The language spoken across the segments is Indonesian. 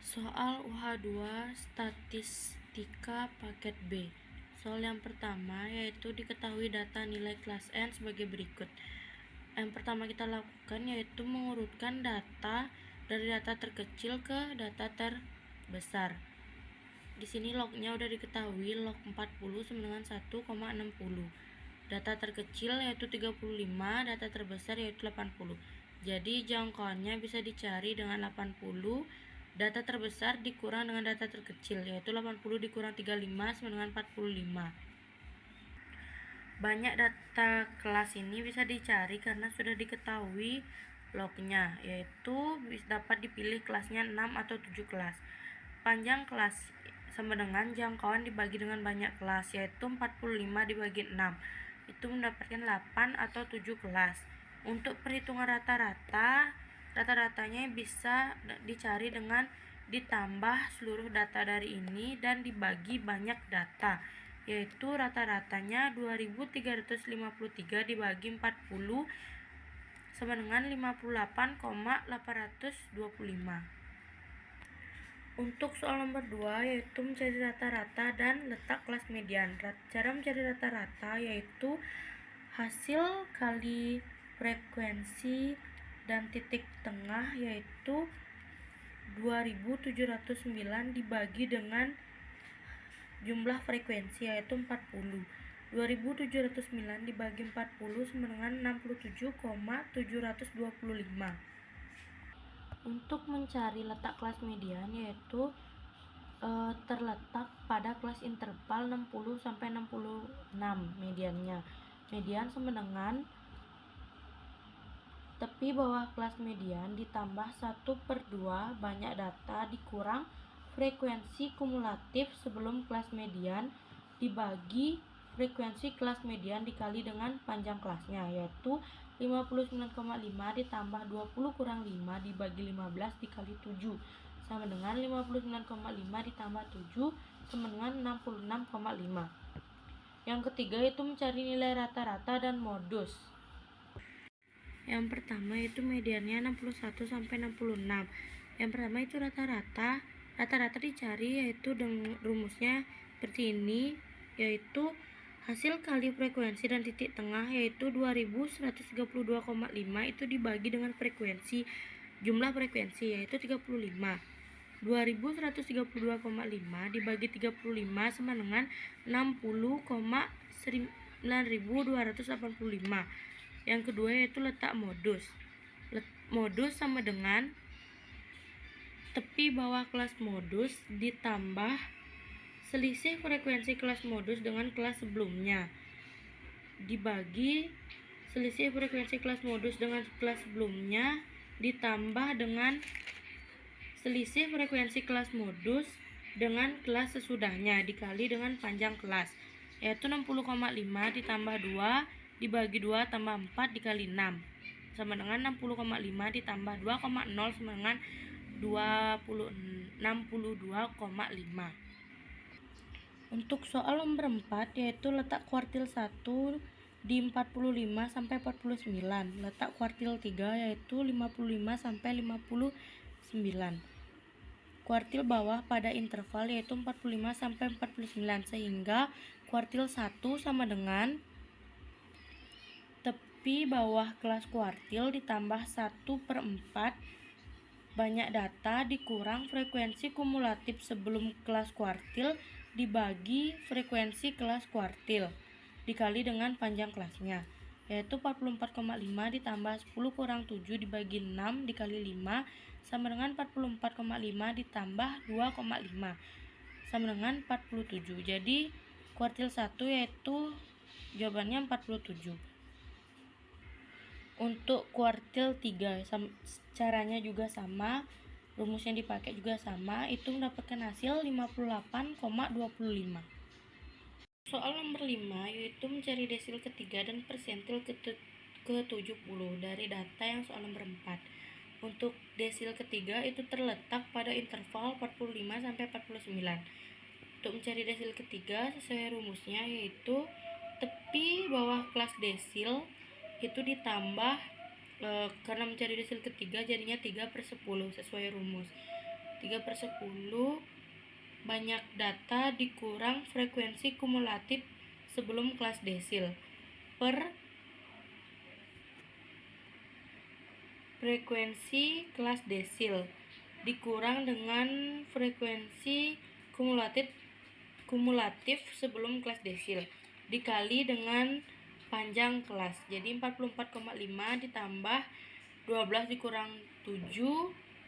Soal UH2 Statistika Paket B. Soal yang pertama yaitu diketahui data nilai kelas N sebagai berikut. Yang pertama kita lakukan yaitu mengurutkan data dari data terkecil ke data terbesar. Di sini lognya udah diketahui, log 40 sama dengan 1,60. Data terkecil yaitu 35, data terbesar yaitu 80. Jadi jangkauannya bisa dicari dengan 80. Data terbesar dikurang dengan data terkecil, yaitu 80 dikurang 35 sama dengan 45. Banyak data kelas ini bisa dicari karena sudah diketahui lognya, yaitu dapat dipilih kelasnya 6 atau 7 kelas. Panjang kelas sama dengan jangkauan dibagi dengan banyak kelas, yaitu 45 dibagi 6. Itu mendapatkan 8 atau 7 kelas. Untuk perhitungan rata-ratanya bisa dicari dengan ditambah seluruh data dari ini dan dibagi banyak data, yaitu rata-ratanya 2353 dibagi 40 sama dengan 58,825. Untuk soal nomor 2 yaitu mencari rata-rata dan letak kelas median. Cara mencari rata-rata yaitu hasil kali frekuensi dan titik tengah, yaitu 2709 dibagi dengan jumlah frekuensi yaitu 40. 2709 dibagi 40 sama dengan 67,725. Untuk mencari letak kelas median yaitu terletak pada kelas interval 60 sampai 66 mediannya. Median sama dengan tepi bawah kelas median ditambah 1/2 banyak data dikurang frekuensi kumulatif sebelum kelas median dibagi frekuensi kelas median dikali dengan panjang kelasnya, yaitu 59,5 ditambah 20 kurang 5 dibagi 15 dikali 7 sama dengan 59,5 ditambah 7 sama dengan 66,5. Yang ketiga itu mencari nilai rata-rata dan modus. Yang pertama itu mediannya 61 sampai 66. Yang pertama itu rata-rata dicari yaitu dengan rumusnya seperti ini, yaitu hasil kali frekuensi dan titik tengah yaitu 2132,5 itu dibagi dengan jumlah frekuensi yaitu 35. 2132,5 dibagi 35 sama dengan 60,9285. Yang kedua yaitu letak modus. Modus sama dengan tepi bawah kelas modus ditambah selisih frekuensi kelas modus dengan kelas sebelumnya dibagi selisih frekuensi kelas modus dengan kelas sebelumnya ditambah dengan selisih frekuensi kelas modus dengan kelas sesudahnya dikali dengan panjang kelas, yaitu 60,5 ditambah 2 dibagi 2 tambah 4 dikali 6 sama dengan 60,5 ditambah 2,0 sama dengan 62,5. Untuk soal nomor 4 yaitu letak kuartil 1 di 45 sampai 49, letak kuartil 3 yaitu 55 sampai 59. Kuartil bawah pada interval yaitu 45 sampai 49, sehingga kuartil 1 sama dengan tepi bawah kelas kuartil ditambah 1/4 banyak data dikurang frekuensi kumulatif sebelum kelas kuartil dibagi frekuensi kelas kuartil dikali dengan panjang kelasnya, yaitu 44,5 ditambah 10 kurang 7 dibagi 6 dikali 5 sama dengan 44,5 ditambah 2,5 sama dengan 47. Jadi kuartil 1 yaitu jawabannya 47. Untuk kuartil 3 caranya juga sama, rumus yang dipakai juga sama, itu mendapatkan hasil 58,25. Soal nomor 5 yaitu mencari desil ketiga dan persentil ke-70 dari data yang soal nomor 4. Untuk desil ketiga itu terletak pada interval 45 sampai 49. Untuk mencari desil ketiga sesuai rumusnya yaitu tepi bawah kelas desil itu ditambah karena mencari desil ketiga jadinya 3/10 sesuai rumus. 3/10 banyak data dikurang frekuensi kumulatif sebelum kelas desil per frekuensi kelas desil dikurang dengan frekuensi kumulatif sebelum kelas desil dikali dengan panjang kelas. Jadi 44,5 ditambah 12 dikurang 7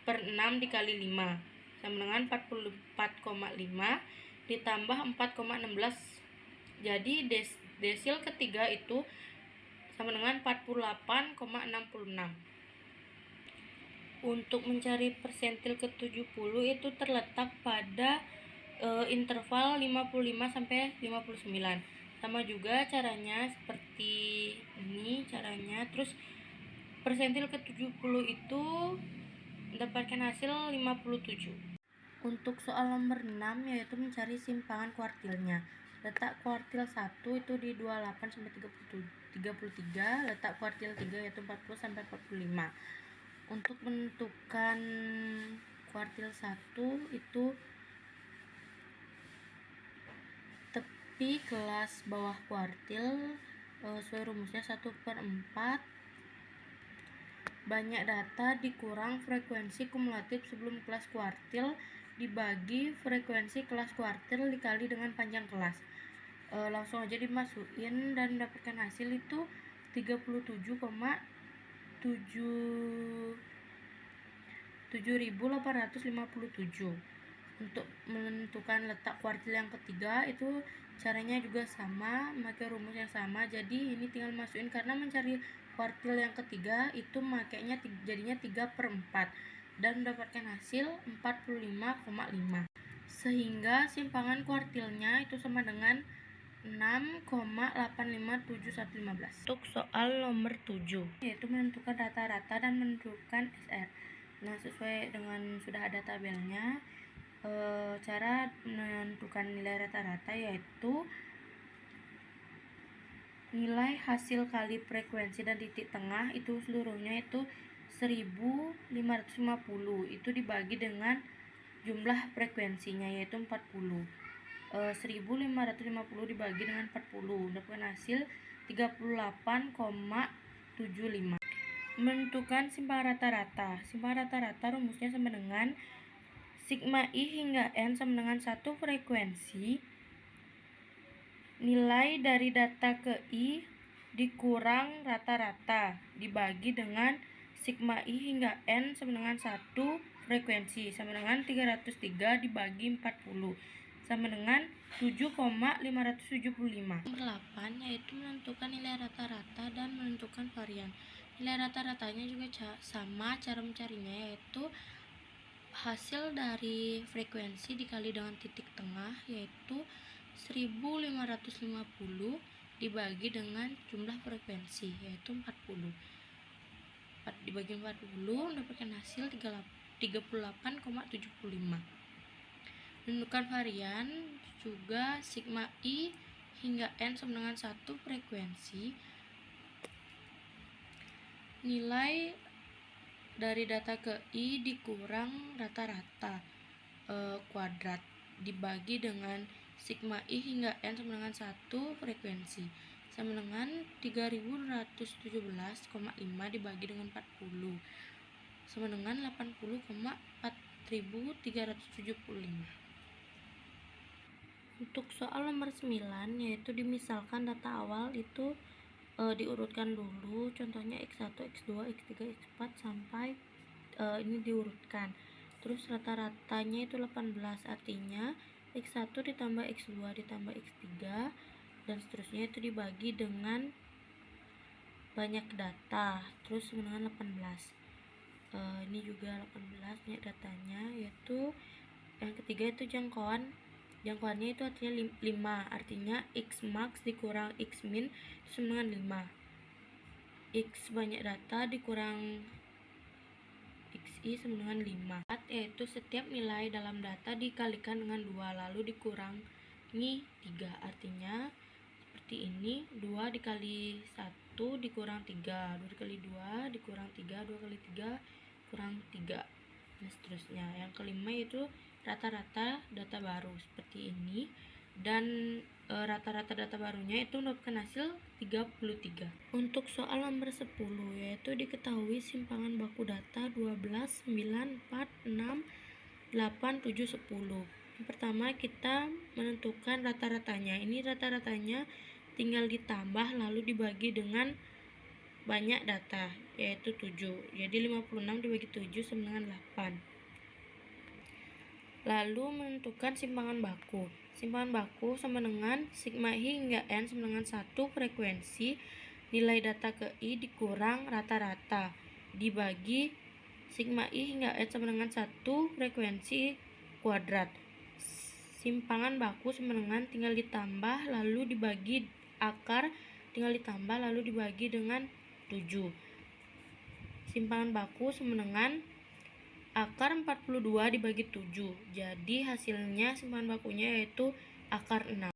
per 6 dikali 5 sama dengan 44,5 ditambah 4,16. Jadi desil ketiga itu sama dengan 48,66. Untuk mencari persentil ke-70 itu terletak pada interval 55 sampai 59. Sama juga caranya seperti ini caranya. Terus persentil ke-70 itu mendapatkan hasil 57. Untuk soal nomor 6 yaitu mencari simpangan kuartilnya. Letak kuartil 1 itu di 28 sampai 33, letak kuartil 3 yaitu 40 sampai 45. Untuk menentukan kuartil 1 itu tepi kelas bawah kuartil sesuai rumusnya 1/4 banyak data dikurang frekuensi kumulatif sebelum kelas kuartil dibagi frekuensi kelas kuartil dikali dengan panjang kelas. Langsung aja dimasukin dan mendapatkan hasil itu 37,7.857. Untuk menentukan letak kuartil yang ketiga itu caranya juga sama, pakai rumus yang sama. Jadi ini tinggal masukin karena mencari kuartil yang ketiga itu makanya jadinya 3/4 dan mendapatkan hasil 45,5. Sehingga simpangan kuartilnya itu sama dengan 6,85715. Untuk soal nomor 7 yaitu menentukan rata-rata dan menentukan SR. Nah, sesuai dengan sudah ada tabelnya, cara menentukan nilai rata-rata yaitu nilai hasil kali frekuensi dan titik tengah itu seluruhnya itu 1550 itu dibagi dengan jumlah frekuensinya yaitu 40. 1550 dibagi dengan 40 mendapatkan hasil 38,75. Menentukan simpangan rata-rata. Simpangan rata-rata rumusnya sama dengan sigma I hingga N sama dengan 1 frekuensi nilai dari data ke I dikurang rata-rata dibagi dengan sigma I hingga N sama dengan 1 frekuensi sama dengan 303 dibagi 40 sama dengan 7,575. Nomor 8 yaitu menentukan nilai rata-rata dan menentukan varian. Nilai rata-ratanya juga sama, cara mencarinya yaitu hasil dari frekuensi dikali dengan titik tengah yaitu 1550 dibagi dengan jumlah frekuensi yaitu 40. Dibagi 40 mendapatkan hasil 38,75. Menentukan varian juga sigma I hingga N sama dengan 1 frekuensi nilai dari data ke I dikurang rata-rata kuadrat dibagi dengan sigma I hingga N sama dengan 1 frekuensi sama dengan 3217,5 dibagi dengan 40 sama dengan 80,4375. Untuk soal nomor 9 yaitu dimisalkan data awal itu diurutkan dulu, contohnya X1, X2, X3, X4 sampai ini diurutkan. Terus rata-ratanya itu 18, artinya X1 ditambah X2 ditambah X3 dan seterusnya itu dibagi dengan banyak data terus dengan 18. Ini juga 18 banyak datanya, yaitu yang ketiga itu jangkauannya itu artinya 5, artinya X max dikurang X min itu sama dengan 5. X banyak data dikurang XI sama dengan 5, yaitu setiap nilai dalam data dikalikan dengan 2 lalu dikurangi 3, artinya seperti ini 2 dikali 1 dikurang 3, 2 dikali 2 dikurang 3, 2 kali 3 kurang 3. dan seterusnya. Yang kelima yaitu rata-rata data baru seperti ini, dan rata-rata data barunya itu mendapatkan hasil 33. Untuk soal nomor 10 yaitu diketahui simpangan baku data 12, 9, 4, 6, 8, 7, 10. Yang pertama kita menentukan rata-ratanya. Ini rata-ratanya tinggal ditambah lalu dibagi dengan banyak data, yaitu 7. Jadi 56 dibagi 7 sama dengan 8. Lalu menentukan simpangan baku. Simpangan baku sama dengan sigma I hingga N sama dengan 1 frekuensi nilai data ke I dikurang rata-rata dibagi sigma I hingga N sama dengan 1 frekuensi kuadrat. Simpangan baku sama dengan tinggal ditambah lalu dibagi akar, tinggal ditambah lalu dibagi dengan 7. Simpangan baku sama dengan akar 42 dibagi 7. Jadi hasilnya simpangan bakunya yaitu akar 6.